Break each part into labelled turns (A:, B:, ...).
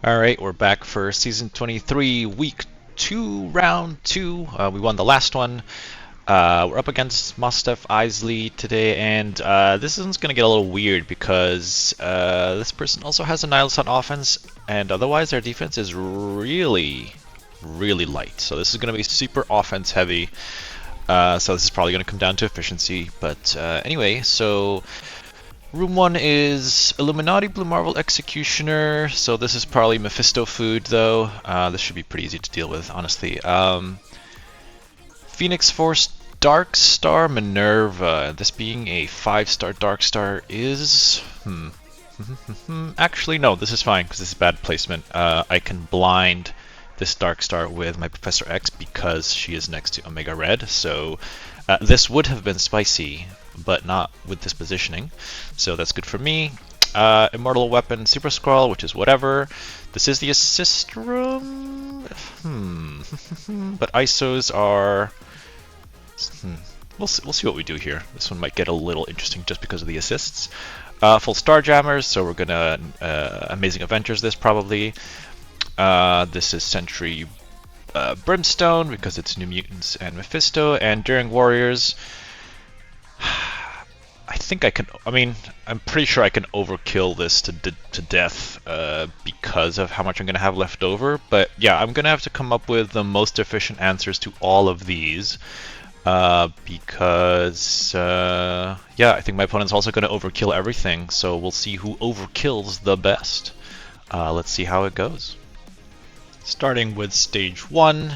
A: Alright, we're back for Season 23, Week 2, Round 2. We won the last one. We're up against Mostaf Isley today, and this one's going to get a little weird because this person also has Annihilus on offense, and otherwise their defense is really, really light. So this is going to be super offense heavy. So this is probably going to come down to efficiency. But anyway, so Room 1 is Illuminati Blue Marvel Executioner, so this is probably Mephisto food though. This should be pretty easy to deal with, honestly. Phoenix Force Dark Star Minerva. This being a 5-star Dark Star is... Actually, no, this is fine because this is bad placement. I can blind this Dark Star with my Professor X because she is next to Omega Red, so this would have been spicy, but not with this positioning, so that's good for me. Immortal Weapon Super Scroll, which is whatever. This is the assist room. But ISOs are... We'll see what we do here. This one might get a little interesting just because of the assists. Full Starjammers, so we're gonna Amazing Avengers this probably. This is Sentry Brimstone because it's New Mutants and Mephisto, and Enduring Warriors. I think I can. I mean, I'm pretty sure I can overkill this to death because of how much I'm gonna have left over. But yeah, I'm gonna have to come up with the most efficient answers to all of these because yeah, I think my opponent's also gonna overkill everything. So we'll see who overkills the best. Let's see how it goes. Starting with stage 1,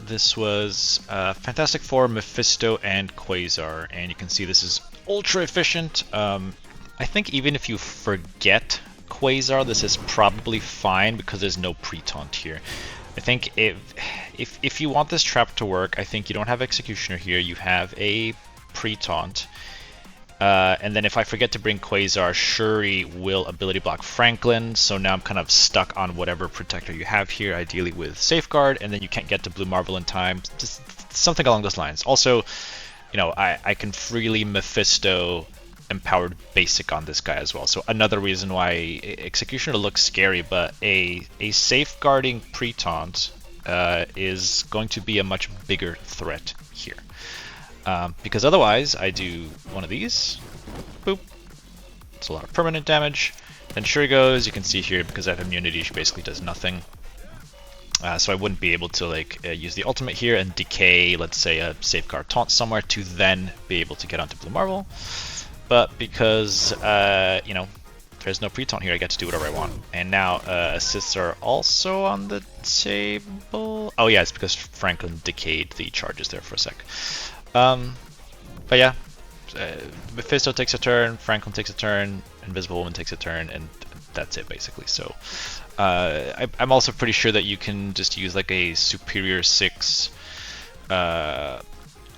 A: this was Fantastic Four, Mephisto, and Quasar, and you can see this is ultra efficient. I think even if you forget Quasar, this is probably fine because there's no pre-taunt here. I think if you want this trap to work, I think you don't have Executioner here, you have a pre-taunt. And then if I forget to bring Quasar, Shuri will ability block Franklin, so now I'm kind of stuck on whatever protector you have here, ideally with Safeguard, and then you can't get to Blue Marvel in time, just something along those lines. Also, you know, I can freely Mephisto empowered basic on this guy as well, so another reason why Executioner looks scary, but a safeguarding pre-taunt is going to be a much bigger threat here. Because otherwise, I do one of these, boop, it's a lot of permanent damage, then Shuri goes, you can see here, because I have immunity, she basically does nothing. So I wouldn't be able to like use the ultimate here and decay, let's say, a Safeguard taunt somewhere to then be able to get onto Blue Marvel. But because, you know, there's no pre-taunt here, I get to do whatever I want. And now assists are also on the table. Oh yeah, it's because Franklin decayed the charges there for a sec. But yeah, Mephisto takes a turn, Franklin takes a turn, Invisible Woman takes a turn, and that's it basically. So I'm also pretty sure that you can just use like a Superior 6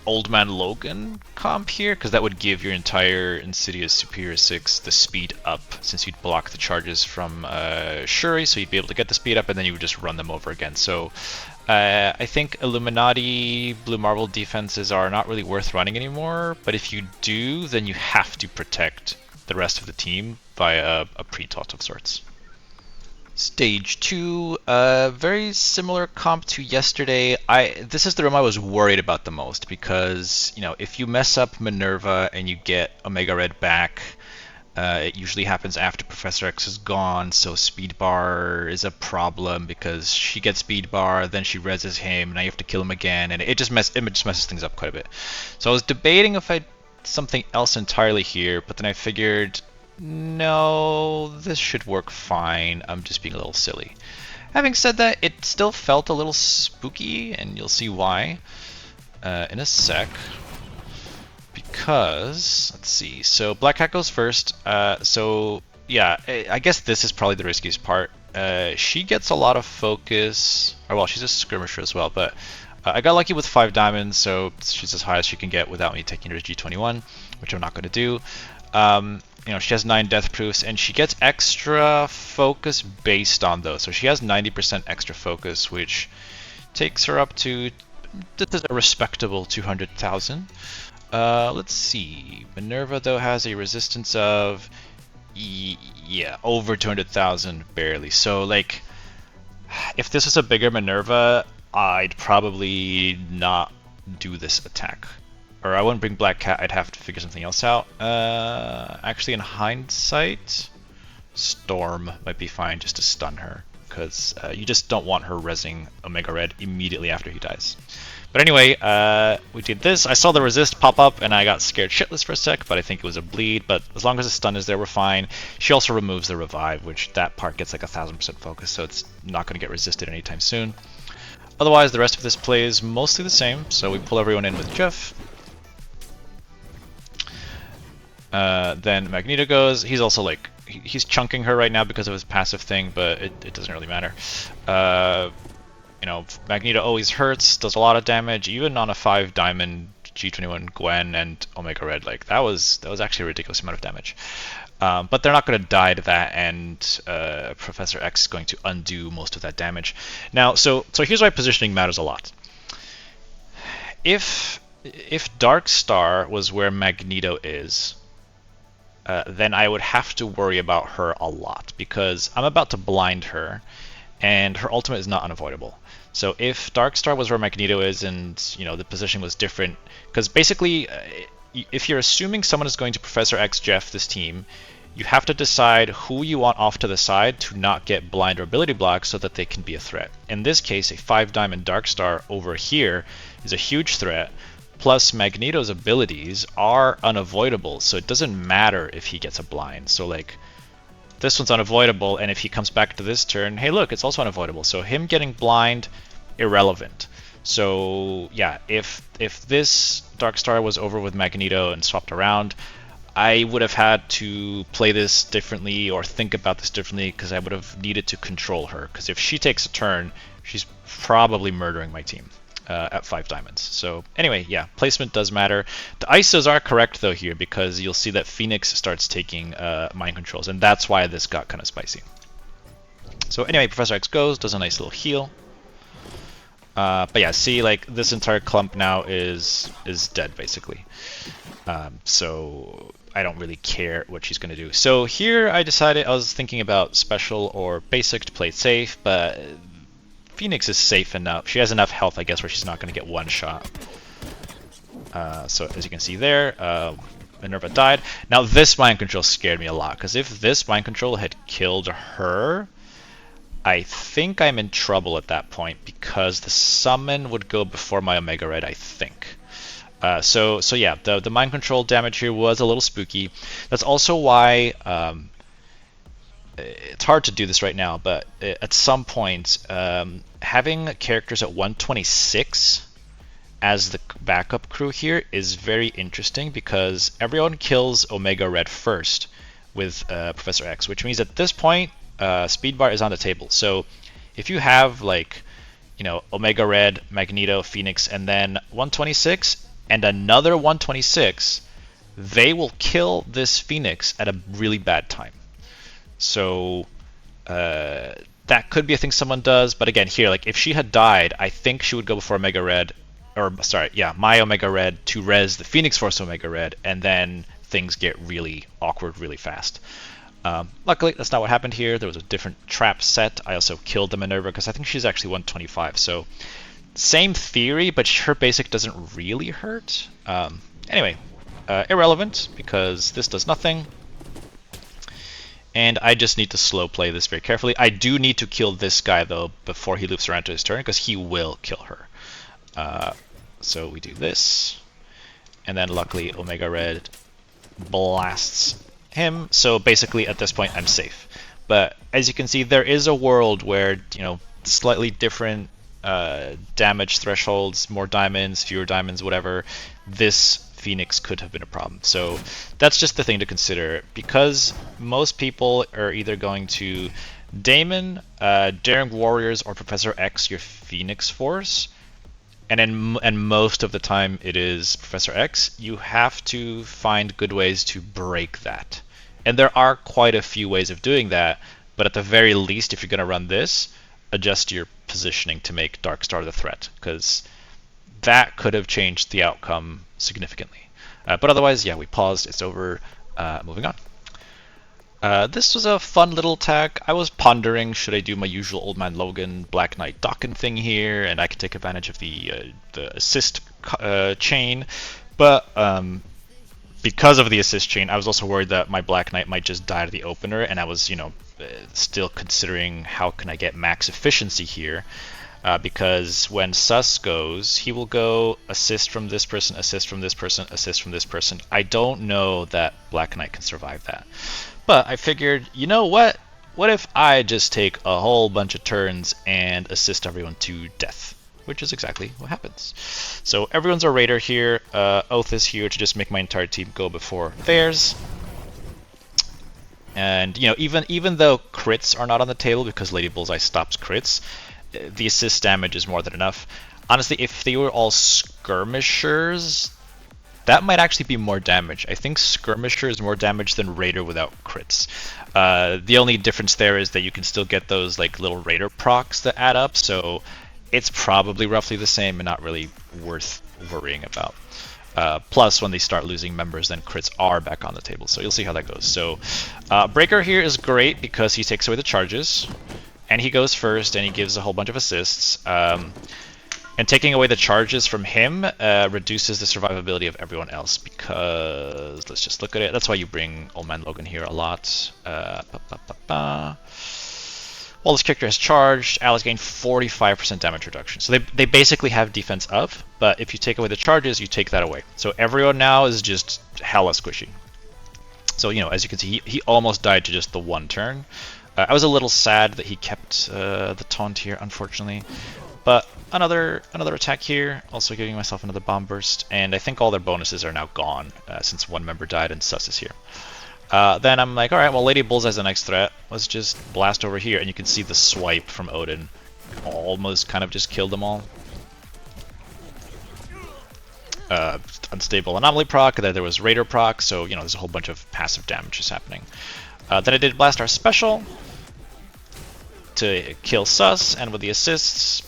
A: Old Man Logan comp here, because that would give your entire Insidious Superior 6 the speed up, since you'd block the charges from Shuri, so you'd be able to get the speed up, and then you would just run them over again. So I think Illuminati Blue Marvel defenses are not really worth running anymore, but if you do, then you have to protect the rest of the team via a pre-taunt of sorts. Stage 2, very similar comp to yesterday. This is the room I was worried about the most because, you know, if you mess up Minerva and you get Omega Red back, it usually happens after Professor X is gone, so speed bar is a problem because she gets speed bar, then she reses him, and now you have to kill him again, and it just messes things up quite a bit. So I was debating if I'd something else entirely here, but then I figured, no, this should work fine. I'm just being a little silly. Having said that, it still felt a little spooky, and you'll see why in a sec. Because, let's see, so Black Cat goes first. So yeah, I guess this is probably the riskiest part. She gets a lot of focus, or well, she's a skirmisher as well, but I got lucky with 5 diamonds, so she's as high as she can get without me taking her to G21, which I'm not going to do. You know, she has 9 death proofs, and she gets extra focus based on those. So she has 90% extra focus, which takes her up to, this is a respectable 200,000. Let's see. Minerva, though, has a resistance of, Yeah, over 200,000, barely. So, like, if this was a bigger Minerva, I'd probably not do this attack. Or I wouldn't bring Black Cat, I'd have to figure something else out. Actually, in hindsight, Storm might be fine just to stun her, because you just don't want her rezzing Omega Red immediately after he dies. But anyway, we did this. I saw the resist pop up and I got scared shitless for a sec, but I think it was a bleed. But as long as the stun is there, we're fine. She also removes the revive, which that part gets like 1000% focus, so it's not going to get resisted anytime soon. Otherwise, the rest of this play is mostly the same. So we pull everyone in with Jeff. Then Magneto goes. He's also like, he's chunking her right now because of his passive thing, but it doesn't really matter. You know, Magneto always hurts, does a lot of damage, even on a 5 diamond G21 Gwen and Omega Red. Like that was actually a ridiculous amount of damage. But they're not going to die to that, and Professor X is going to undo most of that damage. Now, so here's why positioning matters a lot. If Dark Star was where Magneto is, then I would have to worry about her a lot, because I'm about to blind her, and her ultimate is not unavoidable. So if Darkstar was where Magneto is, and you know the position was different, because basically, if you're assuming someone is going to Professor X Jeff this team, you have to decide who you want off to the side to not get blind or ability blocked so that they can be a threat. In this case, a 5 diamond Darkstar over here is a huge threat. Plus, Magneto's abilities are unavoidable, so it doesn't matter if he gets a blind. So like, this one's unavoidable, and if he comes back to this turn, hey look, it's also unavoidable. So him getting blind, irrelevant. So yeah, if this Darkstar was over with Magneto and swapped around, I would have had to play this differently or think about this differently, because I would have needed to control her. Because if she takes a turn, she's probably murdering my team at 5 diamonds. So anyway, yeah, placement does matter. The ISOs are correct though here, because you'll see that Phoenix starts taking mind controls, and that's why this got kind of spicy. So anyway, Professor X goes, does a nice little heal. But yeah, see, like this entire clump now is dead basically. So I don't really care what she's going to do. So here I decided, I was thinking about special or basic to play it safe, but Phoenix is safe enough. She has enough health, I guess, where she's not going to get one shot. So as you can see there, Minerva died. Now this mind control scared me a lot, because if this mind control had killed her, I think I'm in trouble at that point, because the summon would go before my Omega Red, I think. So yeah, the mind control damage here was a little spooky. That's also why it's hard to do this right now, but at some point, having characters at 126 as the backup crew here is very interesting, because everyone kills Omega Red first with Professor X, which means at this point, speed bar is on the table. So if you have like, you know, Omega Red, Magneto, Phoenix, and then 126 and another 126, they will kill this Phoenix at a really bad time. So that could be a thing someone does, but again here, like if she had died, I think she would go before Omega Red, or sorry, yeah, my Omega Red to res the Phoenix Force Omega Red, and then things get really awkward really fast. Luckily, that's not what happened here. There was a different trap set. I also killed the Minerva because I think she's actually 125. So same theory, but her basic doesn't really hurt. Anyway, irrelevant because this does nothing. And I just need to slow play this very carefully. I do need to kill this guy though before he loops around to his turn, because he will kill her. So we do this, and then luckily Omega Red blasts him. So basically at this point I'm safe. But as you can see, there is a world where, you know, slightly different damage thresholds, more diamonds, fewer diamonds, whatever, this Phoenix could have been a problem. So that's just the thing to consider, because most people are either going to Daemon, Daring Warriors, or Professor X your Phoenix Force, and most of the time it is Professor X. You have to find good ways to break that. And there are quite a few ways of doing that, but at the very least, if you're going to run this, adjust your positioning to make Darkstar the threat, because that could have changed the outcome significantly. But otherwise, yeah, we paused, it's over, moving on. This was a fun little attack. I was pondering, should I do my usual Old Man Logan Black Knight Dokken thing here, and I could take advantage of the assist chain, but because of the assist chain, I was also worried that my Black Knight might just die to the opener, and I was, still considering how can I get max efficiency here. Because when Sus goes, he will go assist from this person, assist from this person, assist from this person. I don't know that Black Knight can survive that. But I figured, you know what? What if I just take a whole bunch of turns and assist everyone to death? Which is exactly what happens. So everyone's a raider here. Oath is here to just make my entire team go before theirs. And even though crits are not on the table because Lady Bullseye stops crits, the assist damage is more than enough. Honestly, if they were all skirmishers, that might actually be more damage. I think skirmisher is more damage than raider without crits. The only difference there is that you can still get those like little raider procs that add up, so it's probably roughly the same and not really worth worrying about. Plus, when they start losing members, then crits are back on the table, so you'll see how that goes. So Breaker here is great because he takes away the charges, and he goes first, and he gives a whole bunch of assists. And taking away the charges from him reduces the survivability of everyone else because, let's just look at it. That's why you bring Old Man Logan here a lot. While this character has charged, allies gain 45% damage reduction. So they basically have defense of, but if you take away the charges, you take that away. So everyone now is just hella squishy. So, as you can see, he almost died to just the one turn. I was a little sad that he kept the taunt here, unfortunately. But another attack here, also giving myself another bomb burst, and I think all their bonuses are now gone since one member died and Sus is here. Then I'm like, alright, well, Lady Bullseye's the next threat. Let's just blast over here, and you can see the swipe from Odin almost kind of just killed them all. Unstable Anomaly proc, and then there was Raider proc, so there's a whole bunch of passive damage just happening. Then I did Blast our special to kill Sus, and with the assists,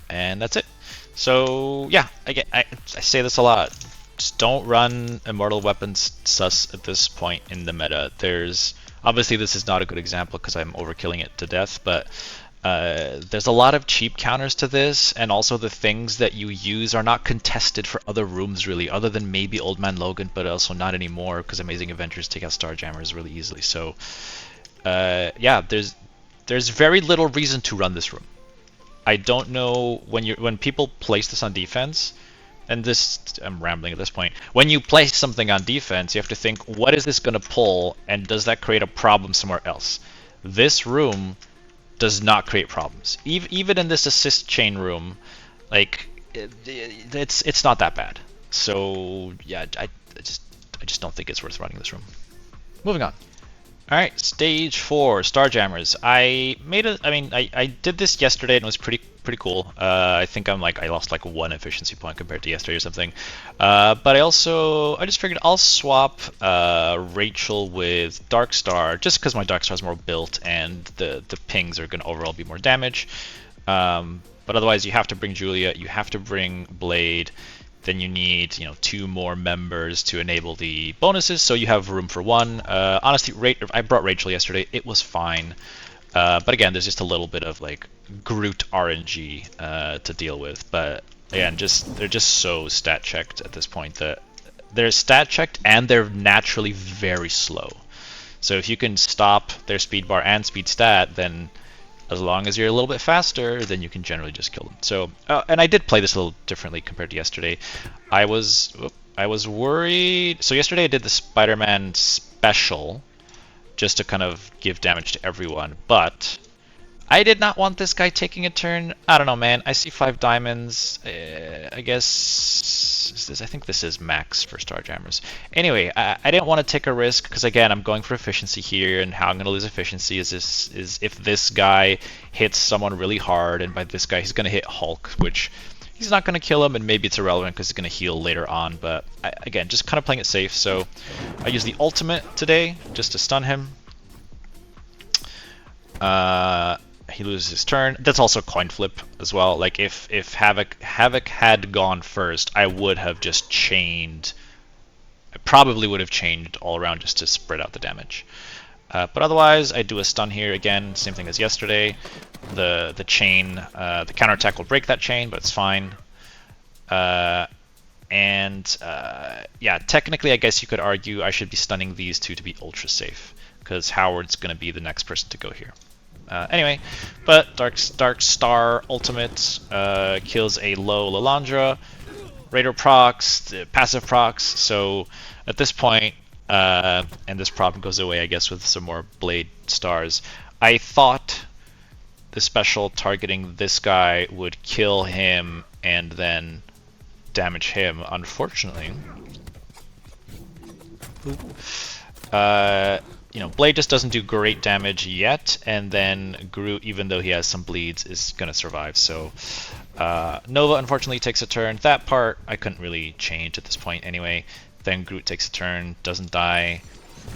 A: and that's it. So yeah, I say this a lot. Just don't run Immortal Weapons Sus at this point in the meta. Obviously this is not a good example because I'm overkilling it to death, but there's a lot of cheap counters to this, and also the things that you use are not contested for other rooms really, other than maybe Old Man Logan, but also not anymore because Amazing Avengers take out Starjammers really easily. So yeah, there's very little reason to run this room. I don't know when people place this on defense, and I'm rambling at this point. When you place something on defense, you have to think, what is this going to pull, and does that create a problem somewhere else? This room does not create problems. Even in this assist chain room, like it's not that bad. So yeah, I just don't think it's worth running this room. Moving on. All right, stage 4, Starjammers. I did this yesterday and it was pretty cool. I think I lost like 1 efficiency point compared to yesterday or something. But I just figured I'll swap Rachel with Darkstar just because my Darkstar is more built and the pings are going to overall be more damage. But otherwise, you have to bring Julia, you have to bring Blade. Then you need 2 more members to enable the bonuses, so you have room for 1. Honestly, I brought Rachel yesterday. It was fine. But again, there's just a little bit of like Groot RNG to deal with. But again, they're just so stat checked at this point that they're stat checked and they're naturally very slow. So if you can stop their speed bar and speed stat, then as long as you're a little bit faster, then you can generally just kill them. So, and I did play this a little differently compared to yesterday. I was worried. So yesterday I did the Spider-Man special, just to kind of give damage to everyone. But I did not want this guy taking a turn. I don't know, man. I see 5 diamonds. I guess I think this is max for Starjammers. Anyway, I didn't want to take a risk because again, I'm going for efficiency here, and how I'm going to lose efficiency is if this guy hits someone really hard, and by this guy he's going to hit Hulk, which he's not going to kill him, and maybe it's irrelevant because he's going to heal later on. But again, just kind of playing it safe. So I use the ultimate today just to stun him. He loses his turn. That's also coin flip as well. Like if Havoc had gone first, I would have just chained. I probably would have chained all around just to spread out the damage. But otherwise, I do a stun here again, same thing as yesterday. The chain, the counterattack will break that chain, but it's fine. Yeah, technically, I guess you could argue I should be stunning these two to be ultra safe, because Howard's going to be the next person to go here. Anyway, but Dark Star Ultimate kills a low Lalandra, Raider procs, passive procs, so at this point, and this problem goes away, I guess, with some more Blade Stars, I thought the special targeting this guy would kill him and then damage him. Unfortunately, you know, Blade just doesn't do great damage yet, and then Groot, even though he has some bleeds, is gonna survive. So Nova unfortunately takes a turn. That part I couldn't really change at this point anyway. Then Groot takes a turn, doesn't die,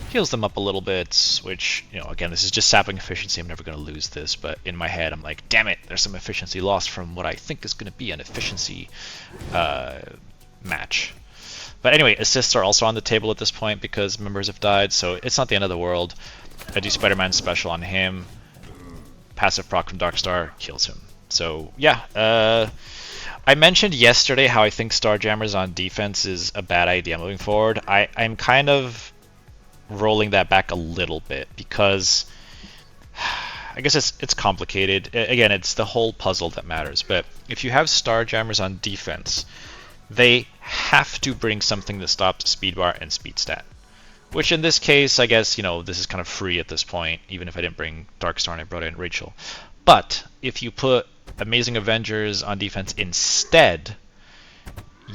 A: heals them up a little bit, which, you know, again, this is just sapping efficiency. I'm never going to lose this, but in my head, I'm like, damn it, there's some efficiency lost from what I think is going to be an efficiency match. But anyway, assists are also on the table at this point because members have died, so it's not the end of the world. I do Spider-Man special on him. Passive proc from Darkstar kills him. So yeah, I mentioned yesterday how I think Starjammers on defense is a bad idea moving forward. I'm kind of rolling that back a little bit because I guess it's complicated. Again, it's the whole puzzle that matters. But if you have Starjammers on defense, they have to bring something that stops speed bar and speed stat. Which in this case, I guess, you know, this is kind of free at this point, even if I didn't bring Darkstar and I brought in Rachel. But if you put Amazing Avengers on defense instead,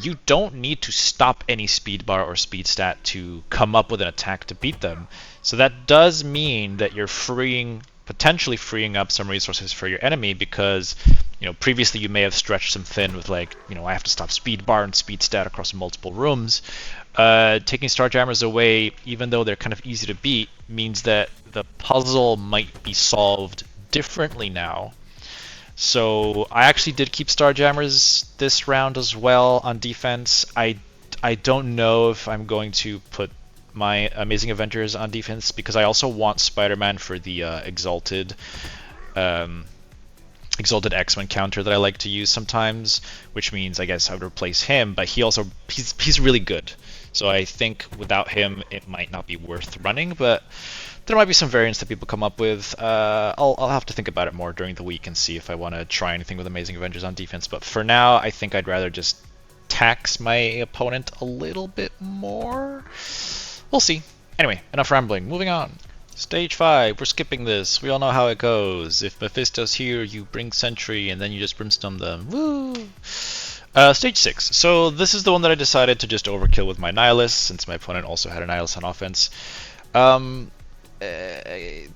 A: you don't need to stop any speed bar or speed stat to come up with an attack to beat them. So that does mean that you're potentially freeing up some resources for your enemy because, you know, previously you may have stretched them thin with, like, you know, I have to stop speed bar and speed stat across multiple rooms. Taking Starjammers away, even though they're kind of easy to beat, means that the puzzle might be solved differently now. So I actually did keep Starjammers this round as well on defense. I don't know if I'm going to put my Amazing Avengers on defense because I also want Spider-Man for the Exalted X-Men counter that I like to use sometimes, which means I guess I would replace him, but he's really good. So I think without him it might not be worth running, but there might be some variants that people come up with. I'll have to think about it more during the week and see if I want to try anything with Amazing Avengers on defense. But for now, I think I'd rather just tax my opponent a little bit more. We'll see. Anyway, enough rambling. Moving on. Stage 5, we're skipping this. We all know how it goes. If Mephisto's here, you bring Sentry, and then you just brimstone them. Woo! Stage 6. So this is the one that I decided to just overkill with my Annihilus, since my opponent also had Annihilus on offense.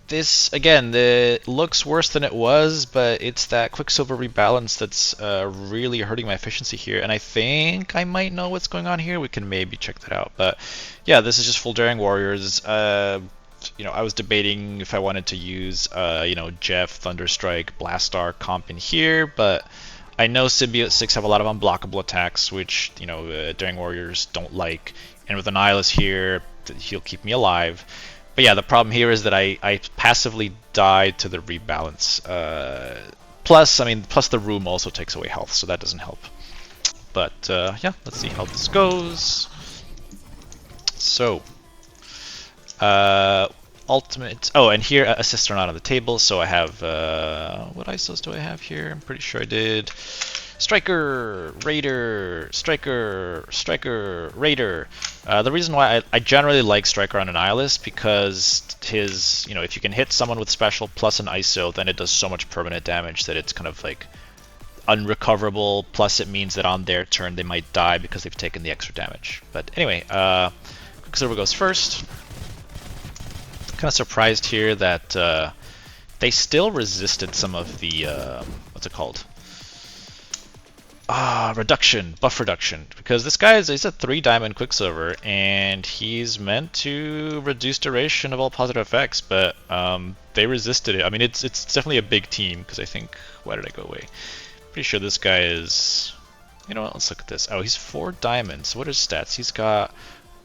A: This, again, looks worse than it was, but it's that Quicksilver rebalance that's really hurting my efficiency here, and I think I might know what's going on here. We can maybe check that out. But yeah, this is just full Daring Warriors. You know, I was debating if I wanted to use, you know, Jeff, Thunderstrike, Blastar comp in here, but I know Symbiote 6 have a lot of unblockable attacks, which, you know, Daring Warriors don't like, and with Annihilus here, he'll keep me alive. But yeah, the problem here is that I passively died to the rebalance. Plus the room also takes away health, so that doesn't help. But yeah, let's see how this goes. So, ultimate. Oh, and here assists are not on the table, so I have what ISOs do I have here? I'm pretty sure I did. Striker, Raider, Striker, Striker, Raider. The reason why I generally like Striker on Annihilus because his, you know, if you can hit someone with special plus an ISO, then it does so much permanent damage that it's kind of like unrecoverable. Plus, it means that on their turn they might die because they've taken the extra damage. But anyway, Quicksilver goes first. Kind of surprised here that they still resisted some of the what's it called? Reduction, buff reduction, because this guy he's a 3-diamond Quicksilver, and he's meant to reduce duration of all positive effects, but they resisted it. I mean, it's definitely a big team, because I think, why did I go away? Pretty sure this guy is, you know what, let's look at this. Oh, he's 4 diamonds. What are his stats? He's got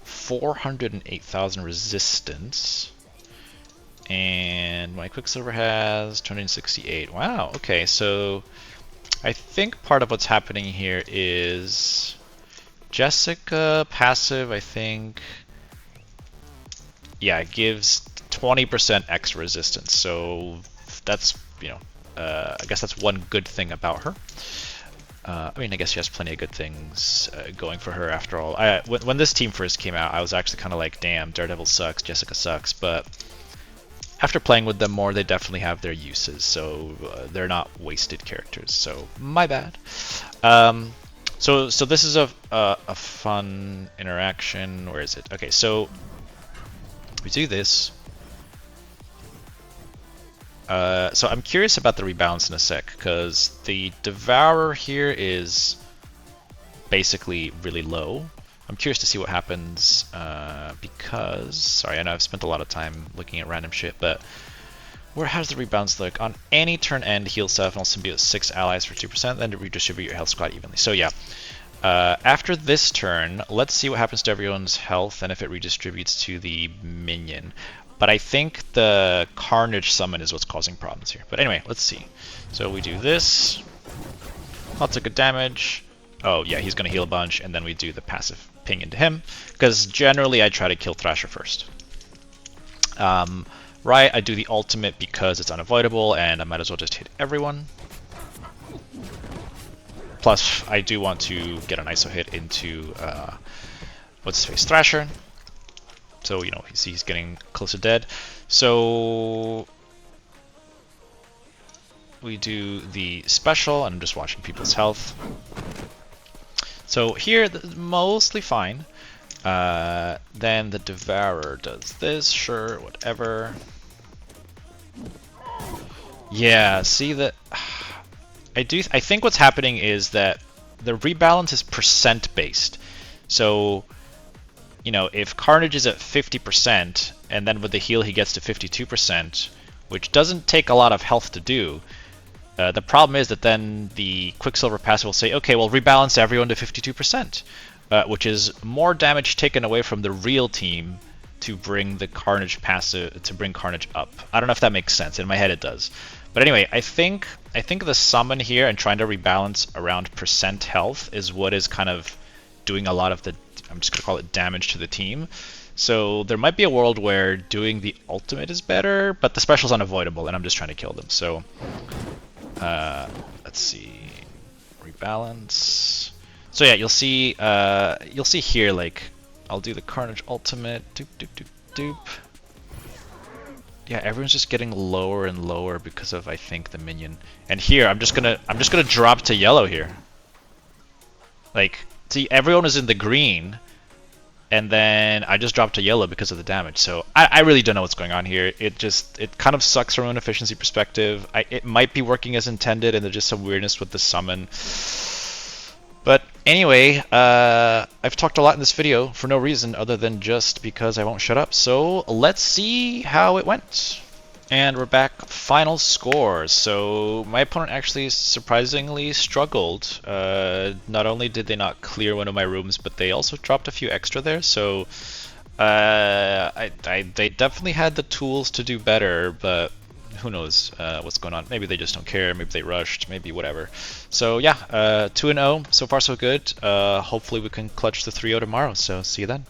A: 408,000 resistance, And my Quicksilver has 268. Wow, okay, so I think part of what's happening here is Jessica passive, I think, yeah, it gives 20% X resistance. So that's, you know, I guess that's one good thing about her. I mean, I guess she has plenty of good things going for her after all. When this team first came out, I was actually kind of like, damn, Daredevil sucks, Jessica sucks, but after playing with them more, they definitely have their uses, so they're not wasted characters, so my bad. So this is a fun interaction. Where is it? Okay, so we do this. So I'm curious about the rebalance in a sec, because the Devourer here is basically really low. I'm curious to see what happens, because, sorry, I know I've spent a lot of time looking at random shit, but how does the rebalance look? On any turn end, heal self and also symbiote 6 allies for 2%, then to redistribute your health squad evenly. So yeah, after this turn, let's see what happens to everyone's health and if it redistributes to the minion. But I think the Carnage summon is what's causing problems here. But anyway, let's see. So we do this. Lots of good damage. Oh yeah, he's going to heal a bunch, and then we do the passive ping into him. Because generally I try to kill Thrasher first. Right, I do the ultimate because it's unavoidable, and I might as well just hit everyone. Plus, I do want to get an ISO hit into, what's his face, Thrasher. So, you know, you see he's getting close to dead. So we do the special, and I'm just watching people's health. So here, mostly fine. Then the Devourer does this, sure, whatever. Yeah, see that. I think what's happening is that the rebalance is percent based. So, you know, if Carnage is at 50%, and then with the heal he gets to 52%, which doesn't take a lot of health to do, the problem is that then the Quicksilver passive will say, okay, well, rebalance everyone to 52%, which is more damage taken away from the real team to bring the Carnage passive, to bring Carnage up. I don't know if that makes sense. In my head it does. But anyway, I think the summon here and trying to rebalance around percent health is what is kind of doing a lot of the, I'm just going to call it, damage to the team. So there might be a world where doing the ultimate is better, but the special is unavoidable, and I'm just trying to kill them. So let's see, rebalance. So yeah, you'll see here, like, I'll do the Carnage ultimate. Doop doop doop doop. Yeah, everyone's just getting lower and lower because of, I think, the minion. And here, I'm just gonna drop to yellow here. Like, see, everyone is in the green, and then I just dropped to yellow because of the damage. So I really don't know what's going on here. It kind of sucks from an efficiency perspective. It might be working as intended, and there's just some weirdness with the summon. But anyway, I've talked a lot in this video for no reason other than just because I won't shut up. So let's see how it went. And we're back. Final scores. So my opponent actually surprisingly struggled. Not only did they not clear one of my rooms, but they also dropped a few extra there. So they definitely had the tools to do better, but who knows what's going on. Maybe they just don't care, maybe they rushed, maybe whatever. So yeah, 2-0, so far so good. Hopefully we can clutch the 3-0 tomorrow, so see you then.